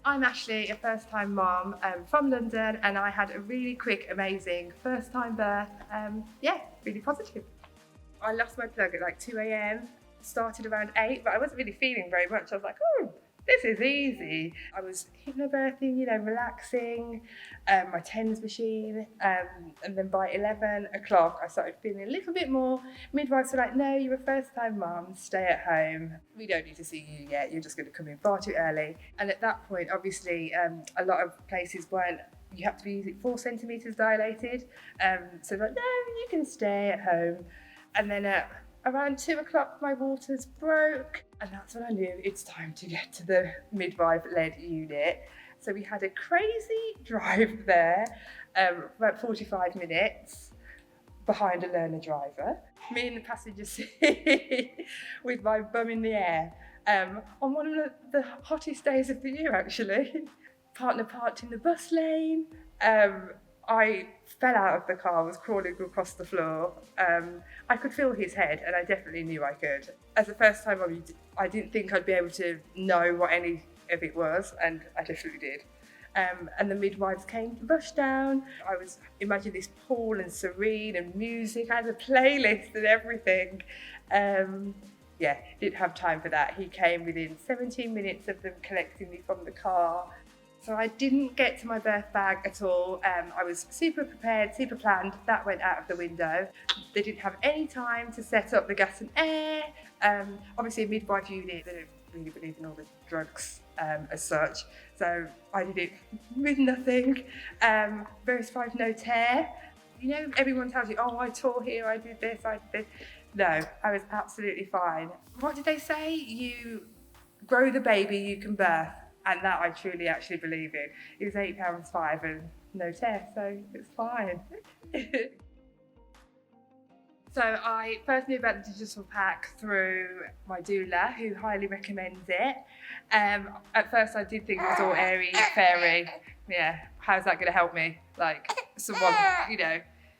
I'm Ashleigh, a first-time mom from London, and I had a really quick, amazing first-time birth. Really positive. I lost my plug at like 2 a.m, started around 8, but I wasn't really feeling very much. I was like, oh, this is easy. I was hypnobirthing, relaxing, my TENS machine, and then by 11 o'clock I started feeling a little bit more. Midwives were like, no, you're a first-time mum, stay at home. We don't need to see you yet, you're just going to come in far too early. And at that point, obviously, a lot of places weren't, you have to be 4 centimetres dilated. So like, no, you can stay at home. And then around 2 o'clock, my waters broke, and that's when I knew it's time to get to the midwife-led unit. So we had a crazy drive there, about 45 minutes, behind a learner driver. Me in the passenger seat with my bum in the air, on one of the hottest days of the year, actually. Partner parked in the bus lane. I fell out of the car, was crawling across the floor. I could feel his head, and I definitely knew I could. As a first time mum, I didn't think I'd be able to know what any of it was, and I definitely did. And the midwives came to brush down. I was, imagine this pool and serene and music. I had a playlist and everything. Didn't have time for that. He came within 17 minutes of them collecting me from the car. So I didn't get to my birth bag at all. I was super prepared, super planned. That went out of the window. They didn't have any time to set up the gas and air. Obviously a midwife unit, they don't really believe in all the drugs as such. So I did it with nothing. Very surprised, no tear. Everyone tells you, oh, I tore here, I did this, I did this. No, I was absolutely fine. What did they say? You grow the baby, you can birth. And that I truly actually believe in. It was £8.5 and no tear, so it's fine. So I first knew about the digital pack through my doula, who highly recommends it. At first I did think it was all airy, fairy. Yeah, how's that gonna help me? Like someone,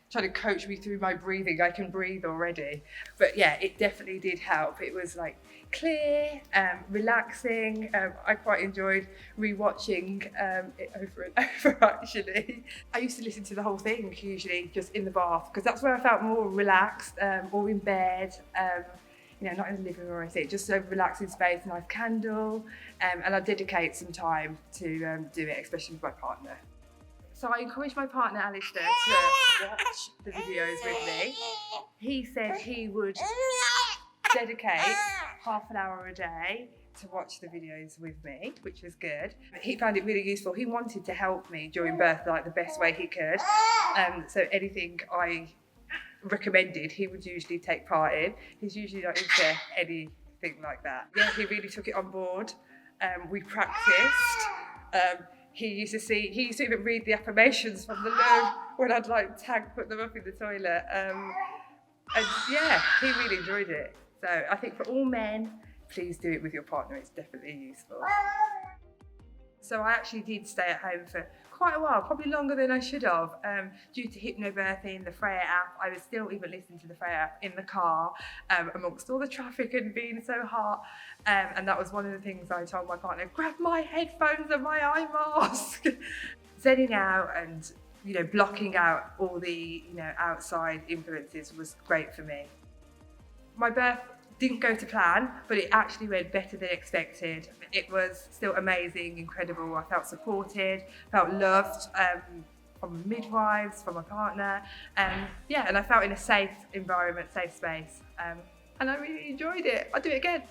trying to coach me through my breathing. I can breathe already. But yeah, it definitely did help. It was like clear, relaxing. I quite enjoyed rewatching it over and over, actually. I used to listen to the whole thing usually just in the bath, because that's where I felt more relaxed, or in bed, not in the living room or anything, just a relaxing space, nice candle, and I dedicate some time to do it, especially with my partner. So I encouraged my partner, Ashleigh, to watch the videos with me. He said he would dedicate half an hour a day to watch the videos with me, which was good. He found it really useful. He wanted to help me during birth like the best way he could. So anything I recommended, he would usually take part in. He's usually not into anything like that. Yeah, he really took it on board. We practiced. He used to even read the affirmations from the loo when I'd put them up in the toilet. And yeah, he really enjoyed it. So I think for all men, please do it with your partner. It's definitely useful. So I actually did stay at home for quite a while, probably longer than I should have, due to hypnobirthing, the Freya app. I was still even listening to the Freya app in the car, amongst all the traffic and being so hot. And that was one of the things I told my partner, grab my headphones and my eye mask. Zenning out and, blocking out all the, outside influences was great for me. My birth didn't go to plan, but it actually went better than expected. It was still amazing, incredible. I felt supported, felt loved from midwives, from my partner. And I felt in a safe environment, safe space. And I really enjoyed it. I'll do it again.